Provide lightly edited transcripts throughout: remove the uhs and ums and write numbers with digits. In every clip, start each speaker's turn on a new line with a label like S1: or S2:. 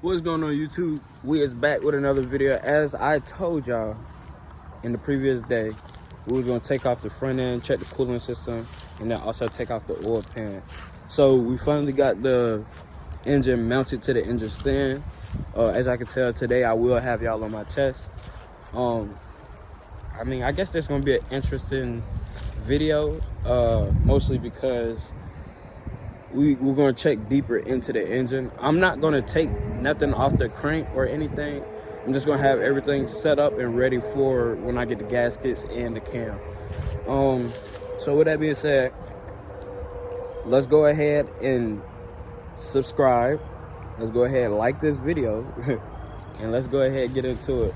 S1: What's going on, YouTube? We is back with another video. As I told y'all in the previous day, we was gonna take off the front end, check the cooling system, and then also take off the oil pan. So we finally got the engine mounted to the engine stand. As I can tell today, I will have y'all on my chest. I mean, I guess that's gonna be an interesting video, mostly because we're gonna check deeper into the engine. I'm not gonna take nothing off the crank or anything. I'm just gonna have everything set up and ready for when I get the gaskets and the cam. So with that being said, let's go ahead and subscribe. Let's go ahead and like this video and let's go ahead and get into it.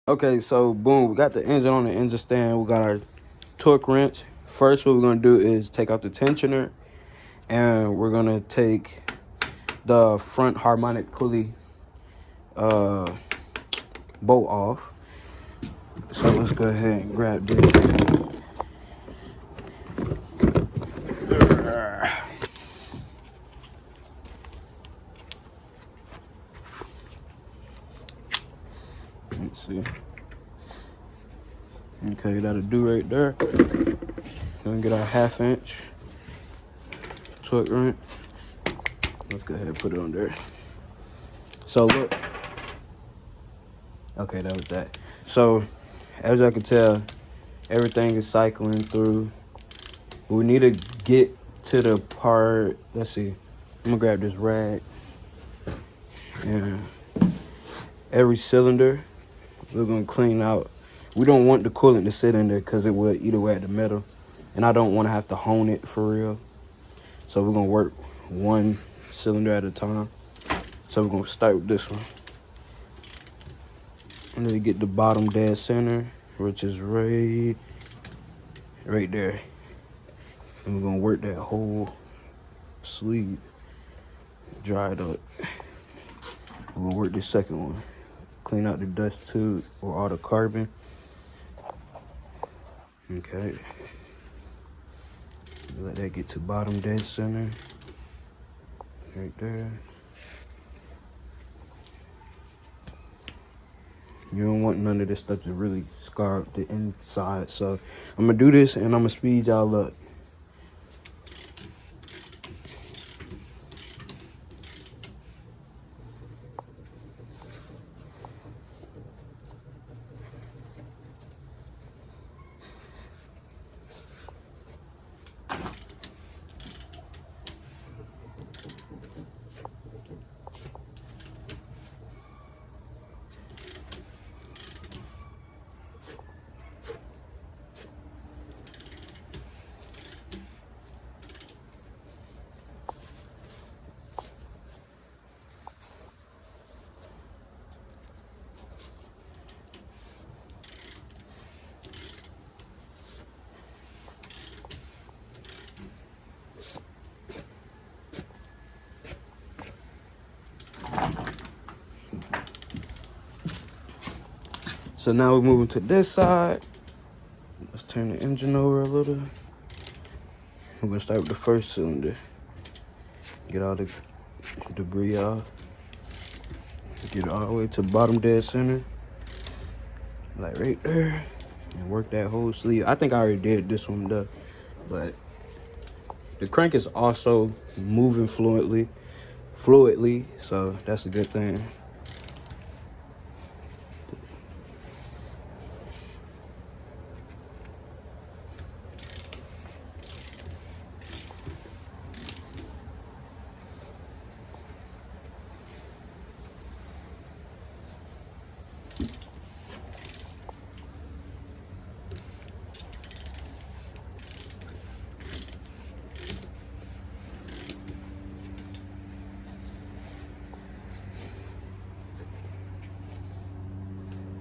S1: Okay, so boom, we got the engine on the engine stand. We got our torque wrench. First, what we're gonna do is take out the tensioner, and we're gonna take the front harmonic pulley bolt off. So let's go ahead and grab this. Let's see. Okay, that'll do right there. Gonna get our 1/2 inch torque wrench. Let's go ahead and put it on there. So look. Okay, that was that. So as I can tell, everything is cycling through. We need to get to the part. Let's see. I'm gonna grab this rag. And every cylinder, we're gonna clean out. We don't want the coolant to sit in there because it will eat away at the metal. And I don't want to have to hone it for real. So we're going to work one cylinder at a time. So we're going to start with this one. And then get the bottom dead center, which is right there. And we're going to work that whole sleeve. Dry it up. We're going to work this second one. Clean out the dust too, or all the carbon. Okay. Let that get to bottom dead center. Right there. You don't want none of this stuff to really scar up the inside. So I'm gonna do this and I'm gonna speed y'all up. So now we're moving to this side. Let's turn the engine over a little. We're gonna start with the first cylinder. Get all the debris off. Get it all the way to bottom dead center. Like right there. And work that whole sleeve. I think I already did this one though. But the crank is also moving fluidly. So that's a good thing.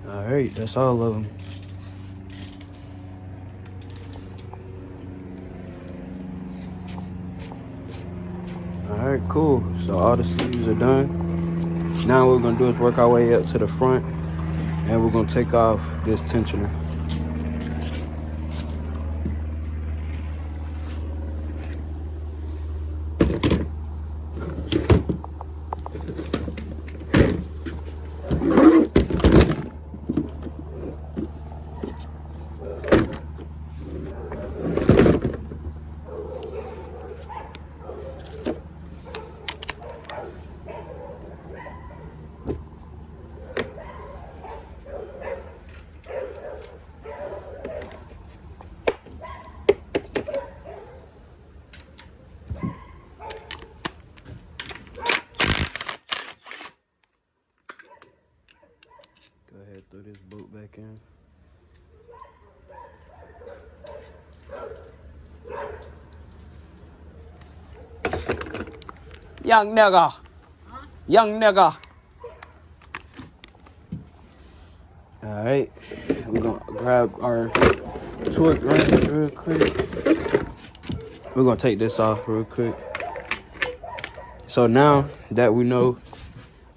S1: All right, that's all of them. All right, cool. So all the sleeves are done. Now what we're gonna do is work our way up to the front, and we're gonna take off this tensioner. bolt back in. Young nigga. Huh? Young nigga. Alright. We're gonna grab our torque wrench real quick. We're gonna take this off real quick. So now that we know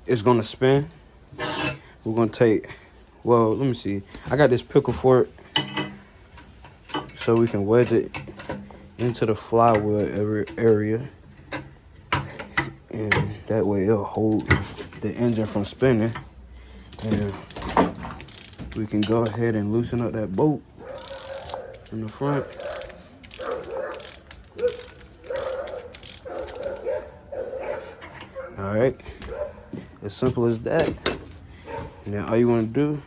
S1: it's gonna spin, we're gonna take, well, let me see. I got this pickle fork so we can wedge it into the flywheel area. And that way it'll hold the engine from spinning. And we can go ahead and loosen up that bolt in the front. All right, as simple as that. And then all you want to do,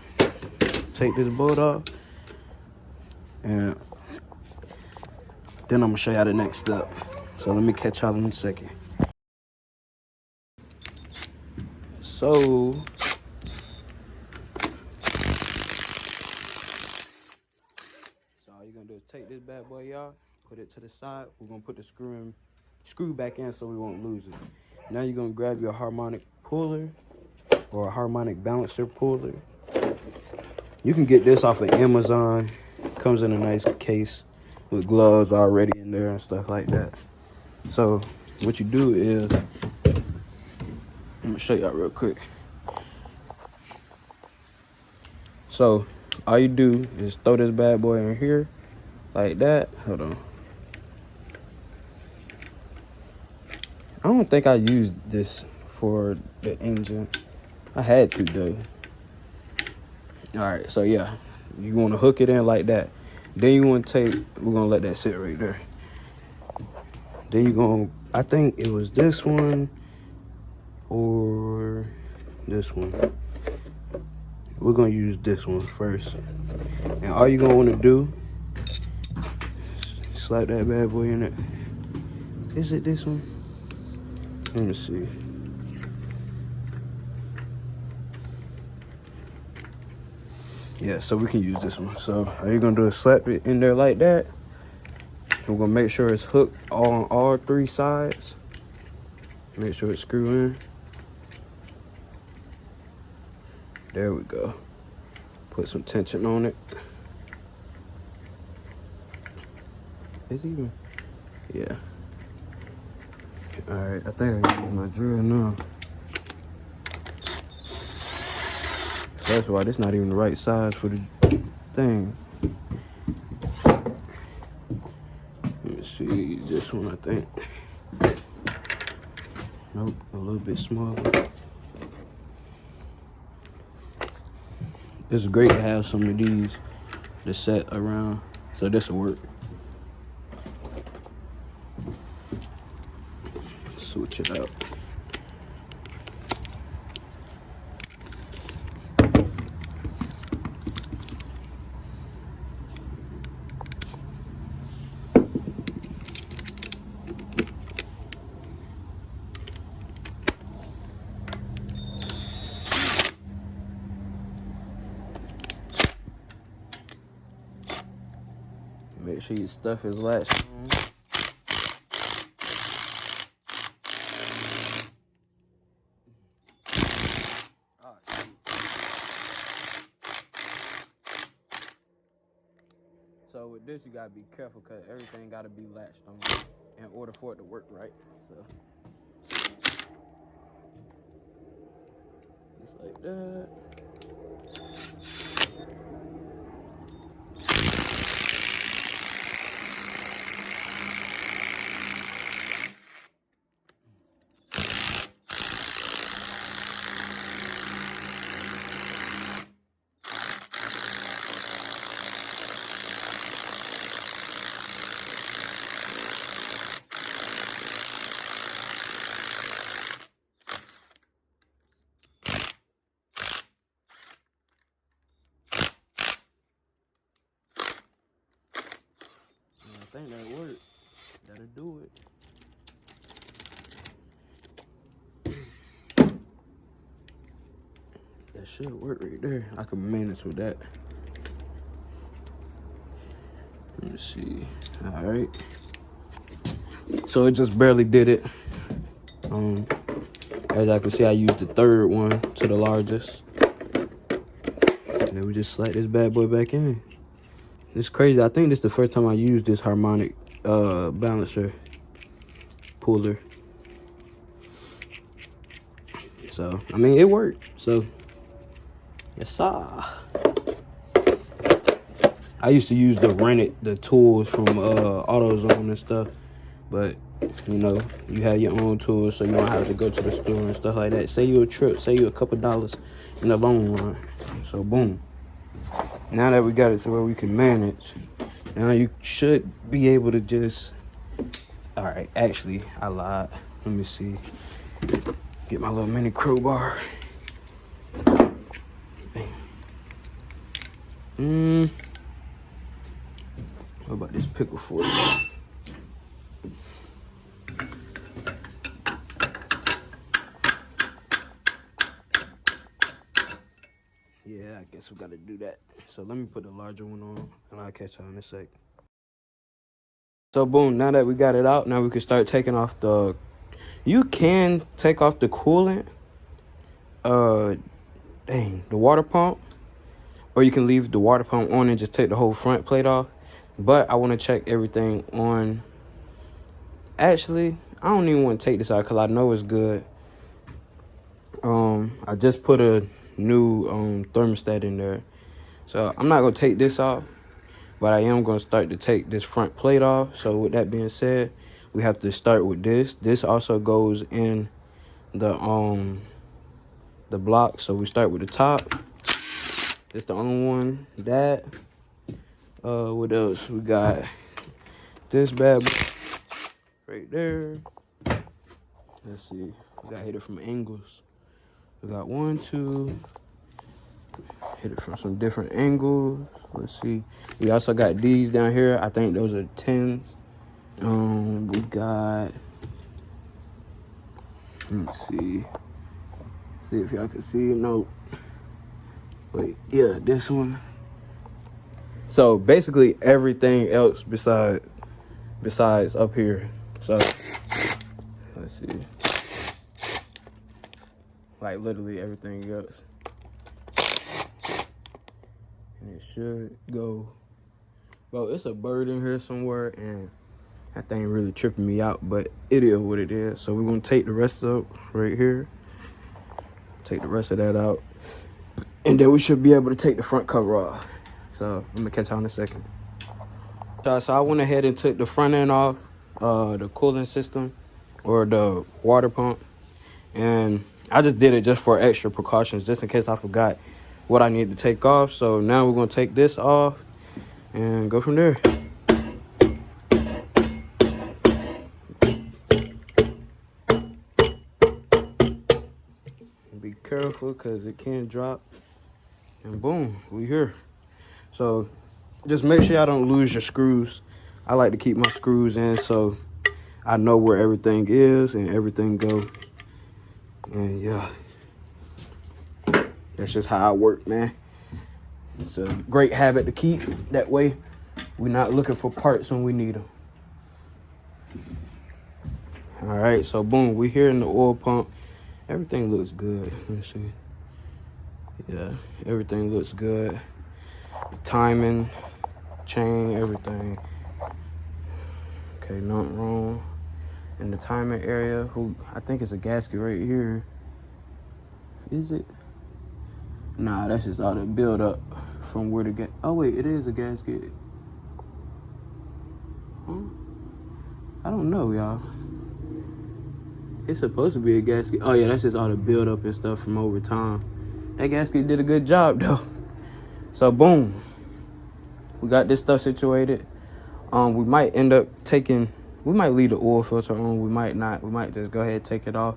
S1: take this bolt off, and then I'm gonna show y'all the next step. So let me catch y'all in a second. So all you're gonna do is take this bad boy, y'all, put it to the side. We're gonna put the screw back in so we won't lose it. Now you're gonna grab your harmonic puller or a harmonic balancer puller. You can get this off of Amazon. Comes in a nice case with gloves already in there and stuff like that. So what you do is, I'm gonna show y'all real quick. So all you do is throw this bad boy in here like that. Hold on. I don't think I used this for the engine. I had to though. All right, so yeah, you want to hook it in like that. Then you want to take, we're gonna let that sit right there. Then you're gonna, I think it was this one or this one. We're gonna use this one first. And all you're gonna want to do, slap that bad boy in it. Is it this one? Let me see. Yeah, so we can use this one. So all you're gonna do is slap it in there like that. We're gonna make sure it's hooked on all three sides. Make sure it's screwed in. There we go. Put some tension on it. Is it even? Yeah. All right, I think I can use my drill now. That's why this not even the right size for the thing. Let me see, this one I think. Nope, a little bit smaller. It's great to have some of these to set around, so this will work. Switch it out. Make sure your stuff is latched on. So with this, you gotta be careful because everything gotta be latched on in order for it to work right. So just like that. I think that worked. That'll do it. That should work right there. I can manage with that. Let me see. All right. So it just barely did it. As I can see, I used the third one to the largest. And then we just slide this bad boy back in. It's crazy. I think this is the first time I used this harmonic balancer puller. So, I mean, it worked. So, yes, sir. I used to use the tools from AutoZone and stuff. But, you know, you have your own tools, so you don't have to go to the store and stuff like that. Save you a trip, save you a couple dollars in the long run. So, boom. Now that we got it to where we can manage, now you should be able to just... All right, actually, I lied. Let me see. Get my little mini crowbar. What about this pickle fork? Yeah, I guess we gotta do that. So let me put the larger one on, and I'll catch y'all in a sec. So boom, now that we got it out, now we can start taking off the... You can take off the coolant, the water pump, or you can leave the water pump on and just take the whole front plate off. But I want to check everything on. Actually, I don't even want to take this out because I know it's good. I just put a new thermostat in there, so I'm not gonna take this off, but I am gonna start to take this front plate off. So with that being said, we have to start with this. This also goes in the block, so we start with the top. It's the only one. That what else we got? This bad boy right there. Let's see, we gotta hit it from angles. We got 1, 2. Hit it from some different angles. Let's see. We also got these down here. I think those are 10s. We got... Let me see. See if y'all can see. No. Wait. Yeah, this one. So basically everything else besides up here. So let's see. Like literally everything else. And it should go. Bro, it's a bird in here somewhere, and that thing really tripping me out, but it is what it is. So we're gonna take the rest up right here. Take the rest of that out. And then we should be able to take the front cover off. So I'm gonna catch y'all in a second. So I went ahead and took the front end off, the cooling system or the water pump. And I just did it just for extra precautions, just in case I forgot what I need to take off. So now we're gonna take this off and go from there. Be careful because it can drop. And boom, we here. So just make sure I don't lose your screws. I like to keep my screws in so I know where everything is and everything go. And yeah, that's just how I work, man. It's a great habit to keep. That way we're not looking for parts when we need them. All right, so boom, we here in the oil pump. Everything looks good. Let me see. Yeah, everything looks good. Timing, chain, everything. Okay, nothing wrong. In the timing area, I think it's a gasket right here. Is it? Nah, that's just all the build up from where the oh wait, it is a gasket. Huh? I don't know, y'all. It's supposed to be a gasket. Oh yeah, that's just all the build up and stuff from over time. That gasket did a good job though. So boom, we got this stuff situated. We might end up taking. We might leave the oil filter on. We might not. We might just go ahead and take it off.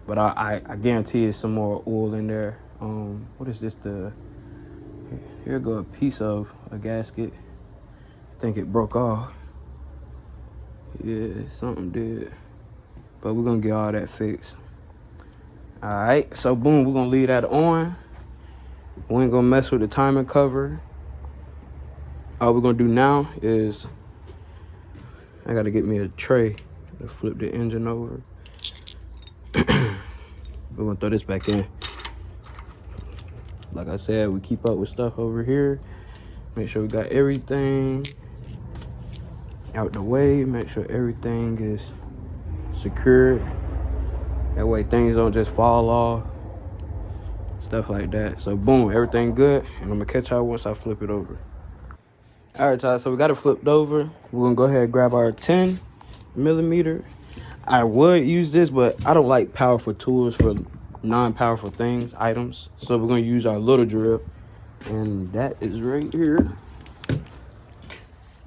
S1: But I guarantee there's some more oil in there. What is this? Here go a piece of a gasket. I think it broke off. Yeah, something did. But we're gonna get all that fixed. All right, so boom, we're gonna leave that on. We ain't gonna mess with the timing cover. All we're gonna do now is I gotta get me a tray to flip the engine over. We're gonna throw this back in. Like I said, we keep up with stuff over here. Make sure we got everything out the way. Make sure everything is secured. That way things don't just fall off. Stuff like that. So boom, everything good. And I'm gonna catch y'all once I flip it over. All right, y'all, so we got it flipped over. We're gonna go ahead and grab our 10 millimeter. I would use this, but I don't like powerful tools for non-powerful things, items. So we're gonna use our little drill, and that is right here.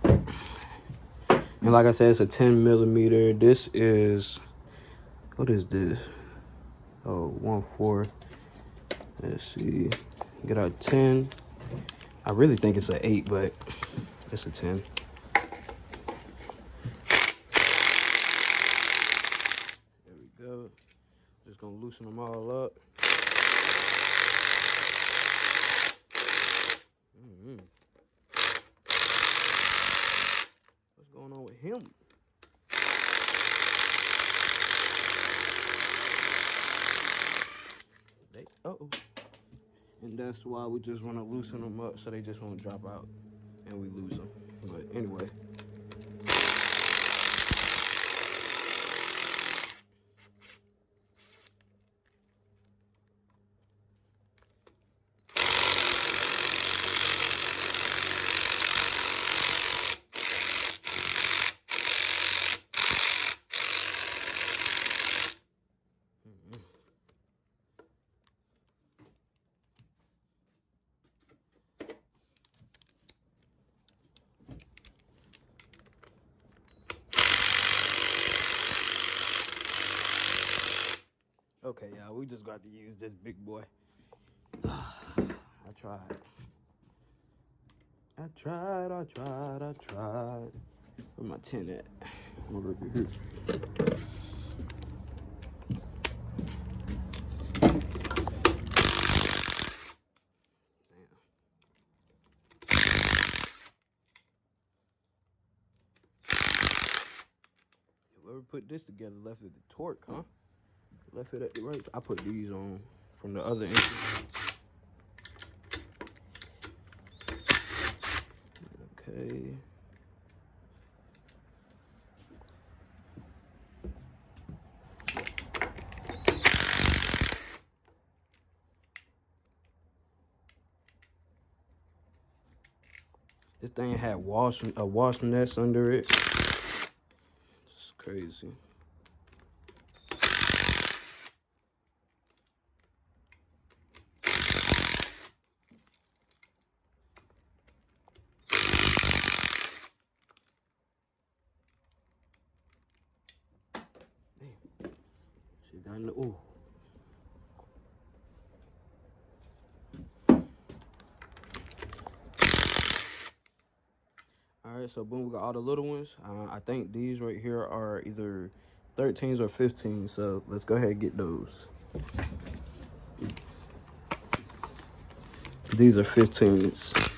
S1: And like I said, it's a 10 millimeter. This is, what is this? Oh, 1/4. Let's see. Get our 10. I really think it's an 8, but it's a 10. There we go. Just gonna loosen them all up. What's going on with him? Uh-oh. And that's why we just want to loosen them up so they just won't drop out and we lose them. But anyway. Okay, y'all, we just got to use this big boy. I tried. Where my 10 at? Over here. Whoever put this together left it the torque, huh? Left it at the right. I put these on from the other end. Okay. This thing had a wasp nest under it. It's crazy. She got in the ooh. All right, so boom, we got all the little ones. I think these right here are either 13s or 15s, so let's go ahead and get those. These are 15s.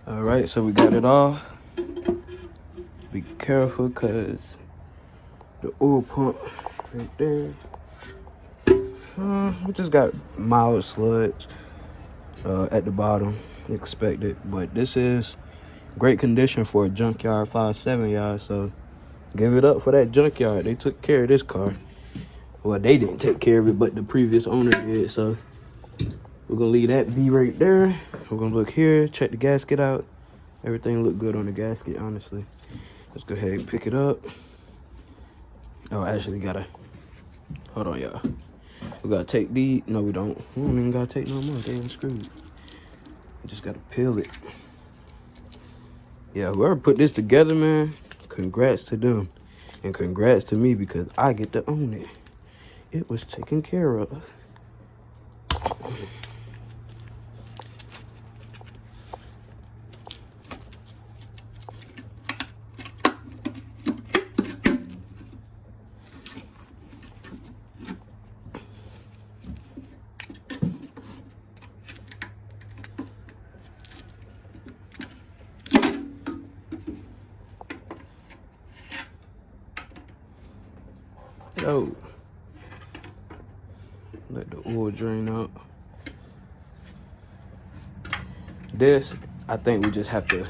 S1: All right, so we got it all. Be careful, cause the oil pump right there. We just got mild sludge at the bottom, expected. But this is great condition for a Junkyard 5.7, y'all. So Give it up for that Junkyard. They took care of this car. Well, they didn't take care of it, but the previous owner did. So we're gonna leave that be right there. We're gonna look here, check the gasket out. Everything looked good on the gasket, honestly. Let's go ahead and pick it up. Oh, I actually gotta, hold on, y'all. We gotta take these. No, we don't. We don't even gotta take no more. They ain't screwed. We just gotta peel it. Yeah, whoever put this together, man, congrats to them. And congrats to me because I get to own it. It was taken care of. Yo, let the oil drain out. This, I think we just have to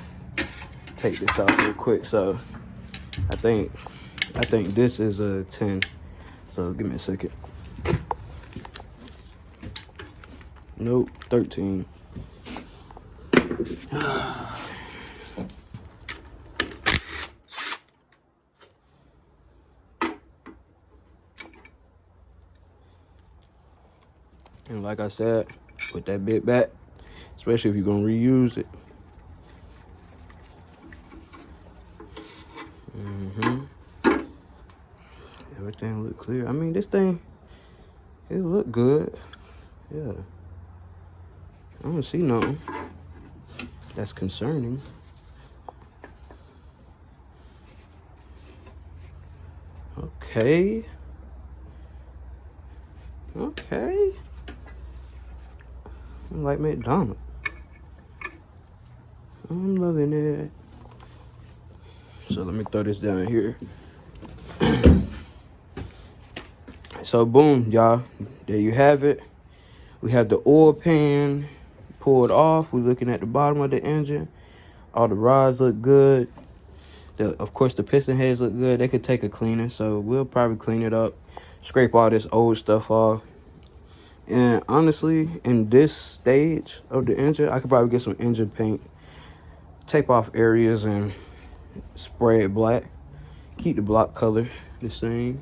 S1: take this off real quick. So I think this is a 10. So give me a second. Nope, 13. And like I said, put that bit back, especially if you're gonna reuse it. Everything look clear. I mean, this thing, it look good. Yeah. I don't see nothing that's concerning. Okay. Okay. I'm like McDonald's. I'm loving it. So let me throw this down here. So boom, y'all. There you have it. We have the oil pan pulled off. We're looking at the bottom of the engine. All the rods look good. Of course, the piston heads look good. They could take a cleaner, so we'll probably clean it up, scrape all this old stuff off. And honestly, in this stage of the engine, I could probably get some engine paint, tape off areas, and spray it black. Keep the block color the same.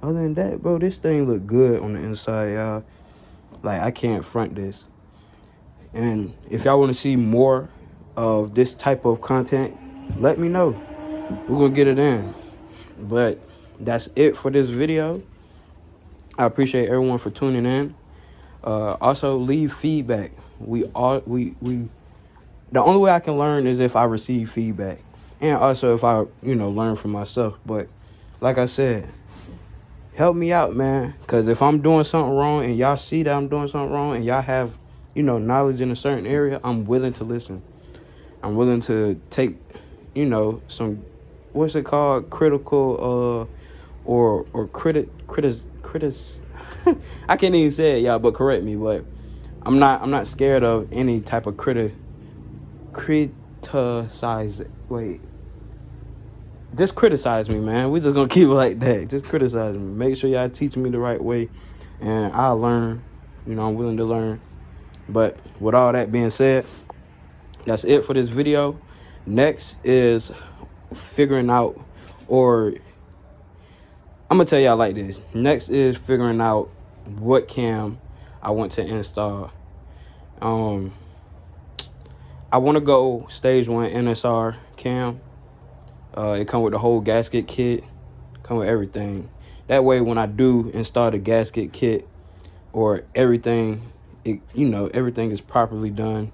S1: Other than that, bro, this thing look good on the inside, y'all. Like, I can't front this. And if y'all want to see more of this type of content, let me know. We're gonna get it in. But that's it for this video. I appreciate everyone for tuning in. Also, leave feedback. The only way I can learn is if I receive feedback, and also if I learn from myself. But like I said, help me out, man, because if I'm doing something wrong and y'all see that I'm doing something wrong and y'all have knowledge in a certain area, I'm willing to listen. I'm willing to take some, what's it called, critical or critis I can't even say it, y'all, but correct me. But I'm not scared of any type of criticize. Wait, just criticize me, man. We just gonna keep it like that. Just criticize me. Make sure y'all teach me the right way, and I'll learn. I'm willing to learn. But with all that being said, that's it for this video. Next is figuring out, or I'm gonna tell y'all like this. Next is figuring out what cam I want to install. I want to go stage 1 NSR cam. It come with the whole gasket kit, come with everything. That way, when I do install the gasket kit or everything, everything is properly done.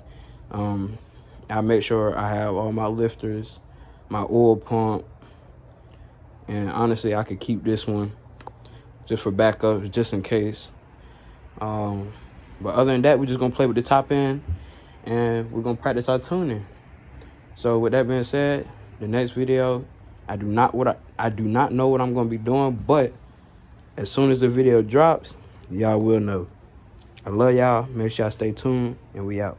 S1: I make sure I have all my lifters, my oil pump, and honestly, I could keep this one just for backup, just in case. But other than that, we're just gonna play with the top end, and we're gonna practice our tuning. So with that being said, the next video, I do not know what I'm gonna be doing, but as soon as the video drops, y'all will know. I love y'all. Make sure y'all stay tuned, and we out.